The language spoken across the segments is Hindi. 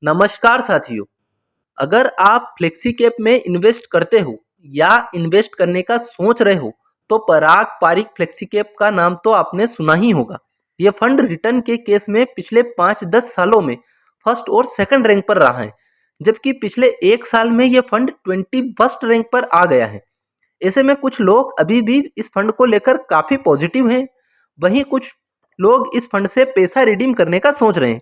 नमस्कार साथियों। अगर आप फ्लेक्सी कैप में इन्वेस्ट करते हो या इन्वेस्ट करने का सोच रहे हो तो पराग पारिक फ्लेक्सी कैप का नाम तो आपने सुना ही होगा। यह फंड रिटर्न के केस में पिछले 5-10 सालों में फर्स्ट और सेकंड रैंक पर रहा है, जबकि पिछले एक साल में यह फंड 21st रैंक पर आ गया है। ऐसे में कुछ लोग अभी भी इस फंड को लेकर काफ़ी पॉजिटिव हैं, वहीं कुछ लोग इस फंड से पैसा रिडीम करने का सोच रहे हैं।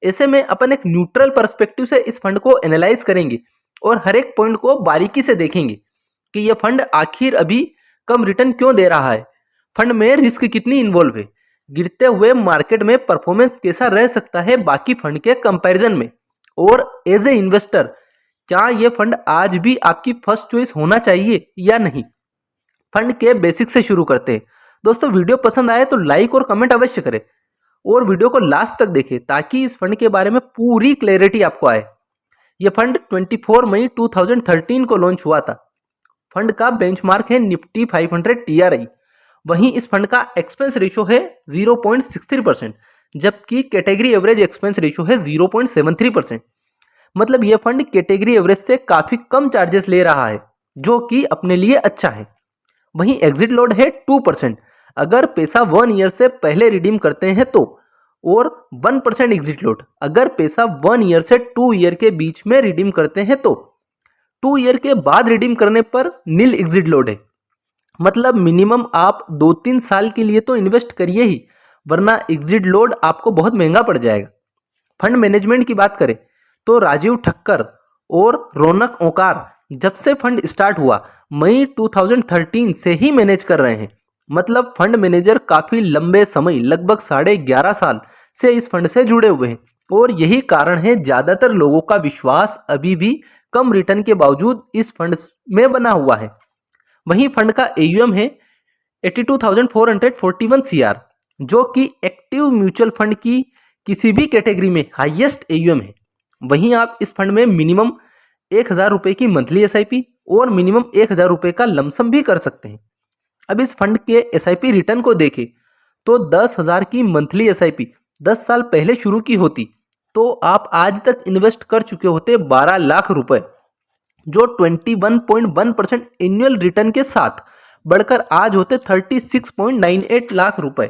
ऐसे में अपन एक न्यूट्रल पर्सपेक्टिव से इस फंड को एनालाइज करेंगे और हर एक पॉइंट को बारीकी से देखेंगे कि यह फंड आखिर अभी कम रिटर्न क्यों दे रहा है, फंड में रिस्क कितनी इन्वॉल्व है, गिरते हुए मार्केट में परफॉर्मेंस कैसा रह सकता है बाकी फंड के कंपैरिजन में, और एज ए इन्वेस्टर क्या यह फंड आज भी आपकी फर्स्ट चॉइस होना चाहिए या नहीं। फंड के बेसिक से शुरू करते हैं। दोस्तों, वीडियो पसंद आए तो लाइक और कमेंट अवश्य करें और वीडियो को लास्ट तक देखें ताकि इस फंड के बारे में पूरी क्लैरिटी आपको आए। यह फंड 24 मई 2013 को लॉन्च हुआ था। फंड का बेंचमार्क है निफ्टी 500 TRI। वहीं इस फंड का एक्सपेंस रेशो है 0.63%, जबकि कैटेगरी एवरेज एक्सपेंस रेशो है 0.73%। मतलब यह फंड कैटेगरी एवरेज से काफ़ी कम चार्जेस ले रहा है, जो कि अपने लिए अच्छा है। वहीं एग्जिट लोड है 2%, अगर पैसा 1 ईयर से पहले रिडीम करते हैं तो, और 1% एग्जिट लोड अगर पैसा 1 ईयर से 2 ईयर के बीच में रिडीम करते हैं तो। 2 ईयर के बाद रिडीम करने पर नील एग्जिट लोड है। मतलब मिनिमम आप 2-3 साल के लिए तो इन्वेस्ट करिए ही, वरना एग्जिट लोड आपको बहुत महंगा पड़ जाएगा। फंड मैनेजमेंट की बात करें तो राजीव ठक्कर और रौनक ओकार जब से फंड स्टार्ट हुआ मई 2013 से ही मैनेज कर रहे हैं। मतलब फंड मैनेजर काफ़ी लंबे समय, लगभग 11.5 साल से इस फंड से जुड़े हुए हैं, और यही कारण है ज़्यादातर लोगों का विश्वास अभी भी कम रिटर्न के बावजूद इस फंड में बना हुआ है। वहीं फंड का AUM है 82,441 CR, जो कि एक्टिव म्यूचुअल फंड की किसी भी कैटेगरी में हाईएस्ट AUM है। वहीं आप इस फंड में मिनिमम 1,000 रुपये की मंथली SIP और मिनिमम 1,000 रुपये का लमसम भी कर सकते हैं। अब इस फंड के SIP रिटर्न को देखें तो 10,000 की मंथली SIP 10 साल पहले शुरू की होती तो आप आज तक इन्वेस्ट कर चुके होते 12 लाख रुपए, जो 21.1% एनुअल रिटर्न के साथ बढ़कर आज होते 36.98 लाख रुपए।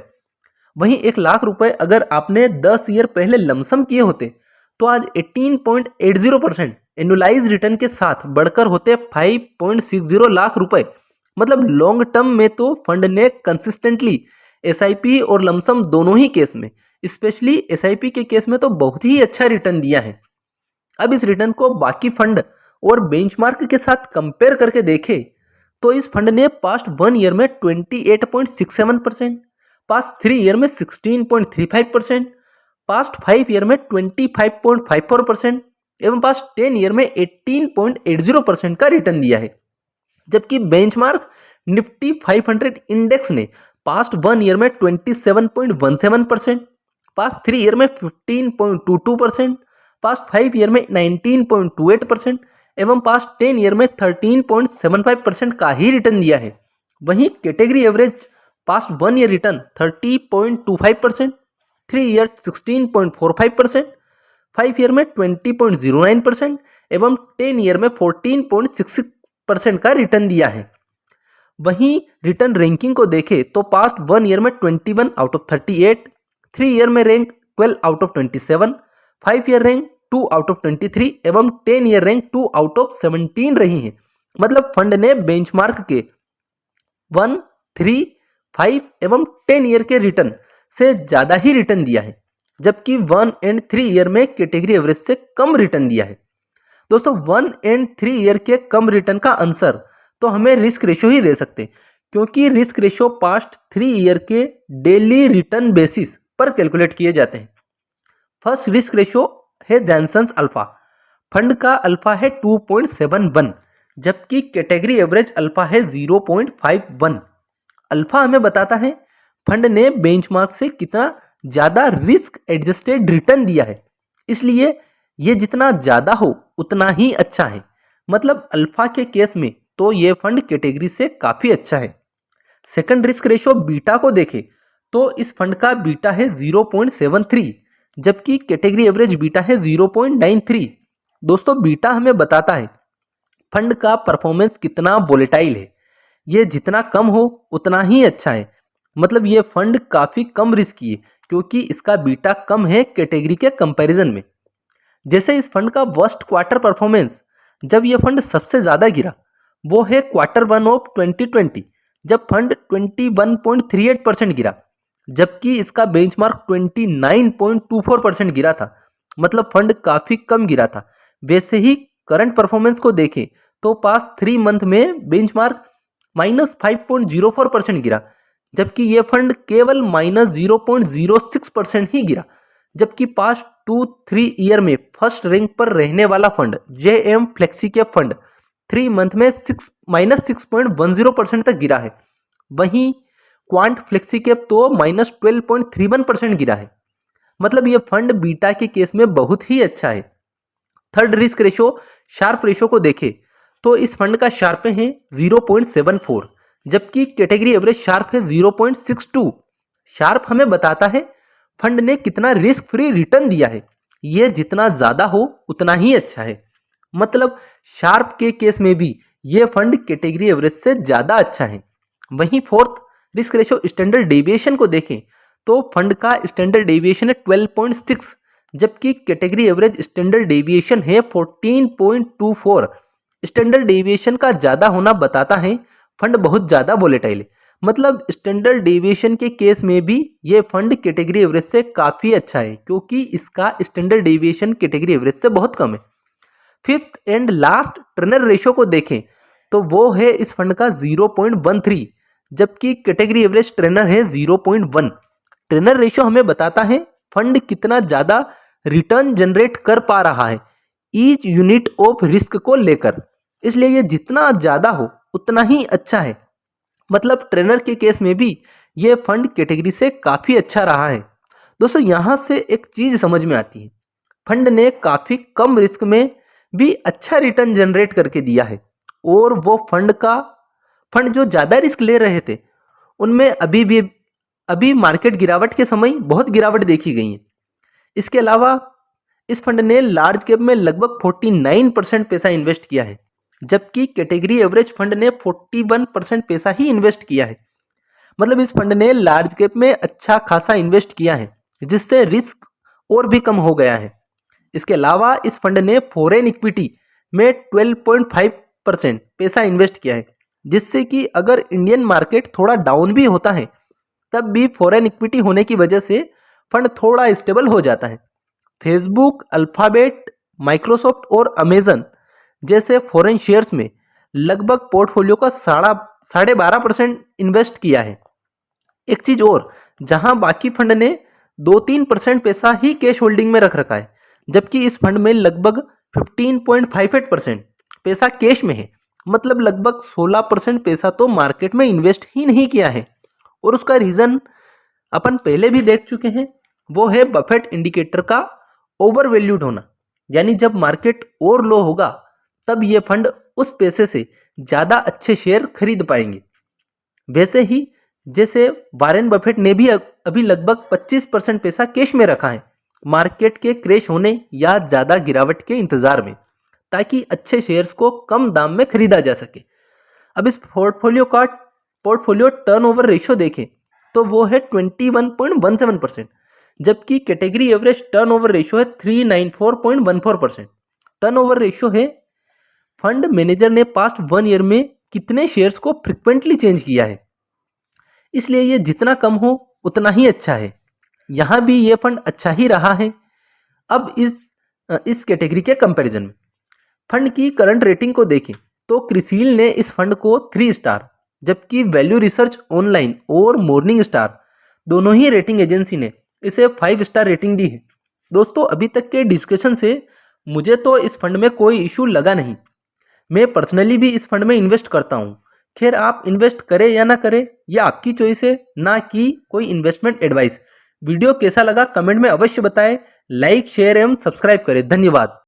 वहीं 1 लाख रुपए अगर आपने 10 ईयर पहले लमसम किए होते तो आज 18.80% एनुअलाइज रिटर्न के साथ बढ़कर होते 5.60 लाख रुपए। मतलब लॉन्ग टर्म में तो फंड ने कंसिस्टेंटली SIP और लमसम दोनों ही केस में, स्पेशली SIP के केस में तो बहुत ही अच्छा रिटर्न दिया है। अब इस रिटर्न को बाकी फंड और बेंचमार्क के साथ कंपेयर करके देखें तो इस फंड ने पास्ट 1 ईयर में 28.67%, पास्ट 3 ईयर में 16.35%, पास्ट 5 ईयर में 25.54% एवं पास्ट 10 ईयर में 18.80% का रिटर्न दिया है। जबकि बेंचमार्क निफ्टी 500 इंडेक्स ने पास्ट 1 ईयर में 27.17%, पास्ट 3 ईयर में 15.22%, पास्ट 5 ईयर में 19.28% एवं पास्ट 10 ईयर में 13.75% का ही रिटर्न दिया है। वहीं category average past 1 year return 30.25%, 3 year 16.45%, 5 year में 20.09% एवं 10 ईयर में 14.66% का रिटर्न दिया है। वहीं रिटर्न रैंकिंग को देखें तो पास्ट 1 ईयर में 21 आउट ऑफ 38, 3 ईयर में rank 12 out of 27, 5 year rank 2 out of 23 एवं 10 ईयर रैंक 2 आउट ऑफ 17 रही हैं। मतलब फंड ने बेंचमार्क के 1, 3, 5 एवं 10 ईयर के रिटर्न से ज़्यादा ही रिटर्न दिया है, जबकि 1 एंड 3 ईयर में कैटेगरी एवरेज से कम रिटर्न दिया है। दोस्तों, 1 एंड 3 ईयर के कम रिटर्न का आंसर तो हमें रिस्क रेशो ही दे सकते हैं, क्योंकि रिस्क रेशो पास्ट 3 ईयर के डेली रिटर्न बेसिस पर कैलकुलेट किए जाते हैं। फर्स्ट रिस्क रेशो है जैनसन्स अल्फा। फंड का अल्फा है 2.71, जबकि कैटेगरी एवरेज अल्फा है 0.51। अल्फा हमें बताता है फंड ने बेंचमार्क से कितना ज़्यादा रिस्क एडजस्टेड रिटर्न दिया है, इसलिए ये जितना ज़्यादा हो उतना ही अच्छा है। मतलब अल्फा के केस में तो ये फंड कैटेगरी से काफ़ी अच्छा है। सेकंड रिस्क रेशो बीटा को देखें तो इस फंड का बीटा है 0.73, जबकि कैटेगरी एवरेज बीटा है 0.93। दोस्तों बीटा हमें बताता है फंड का परफॉर्मेंस कितना वोलेटाइल है। ये जितना कम हो उतना ही अच्छा है। मतलब ये फंड काफ़ी कम रिस्की है क्योंकि इसका बीटा कम है कैटेगरी के कंपैरिजन में। जैसे इस फंड का वर्स्ट क्वार्टर परफॉर्मेंस जब ये फंड सबसे ज़्यादा गिरा वो है Q1 ऑफ 2020, जब फंड 21.38% गिरा, जबकि इसका बेंचमार्क 29.24% गिरा था। मतलब फंड काफ़ी कम गिरा था। वैसे ही करंट परफॉर्मेंस को देखें तो पास 3 मंथ में बेंचमार्क -5.04% गिरा, जबकि ये फंड केवल -0.06% ही गिरा। जबकि पास्ट 2-3 ईयर में फर्स्ट रैंक पर रहने वाला fund JM flexi cap fund 3 month में -6.10% तक गिरा है। वहीं क्वांट फ्लेक्सी कैप तो -12.31% गिरा है। मतलब ये फंड बीटा के केस में बहुत ही अच्छा है। Third risk ratio Sharpe ratio को देखें तो इस फंड का शार्प है 0.74, जबकि कैटेगरी एवरेज शार्प है 0.62। शार्प हमें बताता है फंड ने कितना रिस्क फ्री रिटर्न दिया है। ये जितना ज़्यादा हो उतना ही अच्छा है। मतलब शार्प के केस में भी ये फंड कैटेगरी एवरेज से ज़्यादा अच्छा है। वहीं fourth risk ratio standard deviation को देखें तो फंड का स्टैंडर्ड डेविएशन है 12.6, जबकि कैटेगरी एवरेज स्टैंडर्ड डेविएशन है 14.24। स्टैंडर्ड डेविएशन का ज़्यादा होना बताता है फंड बहुत ज़्यादा वोलेटाइल है। मतलब स्टैंडर्ड डेविएशन के केस में भी ये फंड कैटेगरी एवरेज से काफ़ी अच्छा है क्योंकि इसका स्टैंडर्ड डेविएशन कैटेगरी एवरेज से बहुत कम है। Fifth and last Turner ratio को देखें तो वो है इस फंड का 0.13, जबकि कैटेगरी एवरेज ट्रेनर है 0.1। ट्रेनर रेशो हमें बताता है फंड कितना ज़्यादा रिटर्न जनरेट कर पा रहा है ईच यूनिट ऑफ रिस्क को लेकर। इसलिए ये जितना ज़्यादा हो उतना ही अच्छा है। मतलब ट्रेनर के केस में भी ये फंड कैटेगरी से काफ़ी अच्छा रहा है। दोस्तों यहाँ से एक चीज़ समझ में आती है, फंड ने काफ़ी कम रिस्क में भी अच्छा रिटर्न जनरेट करके दिया है। और वो फंड जो ज़्यादा रिस्क ले रहे थे उनमें अभी मार्केट गिरावट के समय बहुत गिरावट देखी गई है। इसके अलावा इस फंड ने लार्ज कैप में लगभग 49% पैसा इन्वेस्ट किया है, जबकि कैटेगरी एवरेज फंड ने 41% पैसा ही इन्वेस्ट किया है। मतलब इस फंड ने लार्ज कैप में अच्छा खासा इन्वेस्ट किया है जिससे रिस्क और भी कम हो गया है। इसके अलावा इस फंड ने फॉरेन इक्विटी में 12.5% पैसा इन्वेस्ट किया है, जिससे कि अगर इंडियन मार्केट थोड़ा डाउन भी होता है तब भी फॉरेन इक्विटी होने की वजह से फंड थोड़ा स्टेबल हो जाता है। फेसबुक, अल्फाबेट, माइक्रोसॉफ्ट और अमेजन जैसे फॉरेन शेयर्स में लगभग पोर्टफोलियो का 12.5% इन्वेस्ट किया है। एक चीज़ और, जहां बाकी फंड ने 2-3% पैसा ही कैश होल्डिंग में रख रखा है, जबकि इस फंड में लगभग 15.58% पैसा कैश में है। मतलब लगभग 16% पैसा तो मार्केट में इन्वेस्ट ही नहीं किया है। और उसका रीज़न अपन पहले भी देख चुके हैं, वो है बफेट इंडिकेटर का ओवर वैल्यूड होना। यानी जब मार्केट और लो होगा तब ये फंड उस पैसे से ज़्यादा अच्छे शेयर खरीद पाएंगे। वैसे ही जैसे वारेन बफेट ने भी अभी लगभग 25% पैसा कैश में रखा है मार्केट के क्रैश होने या ज़्यादा गिरावट के इंतज़ार में, ताकि अच्छे शेयर्स को कम दाम में खरीदा जा सके। अब इस पोर्टफोलियो टर्नओवर रेशियो देखें तो वो है 21.17%, जबकि कैटेगरी एवरेज टर्नओवर रेशियो है 394.14%। टर्नओवर रेशियो है फंड मैनेजर ने पास्ट 1 ईयर में कितने शेयर्स को फ्रिक्वेंटली चेंज किया है। इसलिए ये जितना कम हो उतना ही अच्छा है। यहाँ भी ये फंड अच्छा ही रहा है। अब इस कैटेगरी के कंपैरिजन में फंड की करंट रेटिंग को देखें तो क्रिसिल ने इस फंड को 3 स्टार, जबकि वैल्यू रिसर्च ऑनलाइन और मॉर्निंग स्टार दोनों ही रेटिंग एजेंसी ने इसे 5 स्टार रेटिंग दी है। दोस्तों अभी तक के डिस्कशन से मुझे तो इस फंड में कोई इशू लगा नहीं। मैं पर्सनली भी इस फंड में इन्वेस्ट करता हूँ। खैर आप इन्वेस्ट करें या ना करें यह आपकी चॉइस है, ना कि कोई इन्वेस्टमेंट एडवाइस। वीडियो कैसा लगा कमेंट में अवश्य बताएं। लाइक, शेयर एवं सब्सक्राइब करें। धन्यवाद।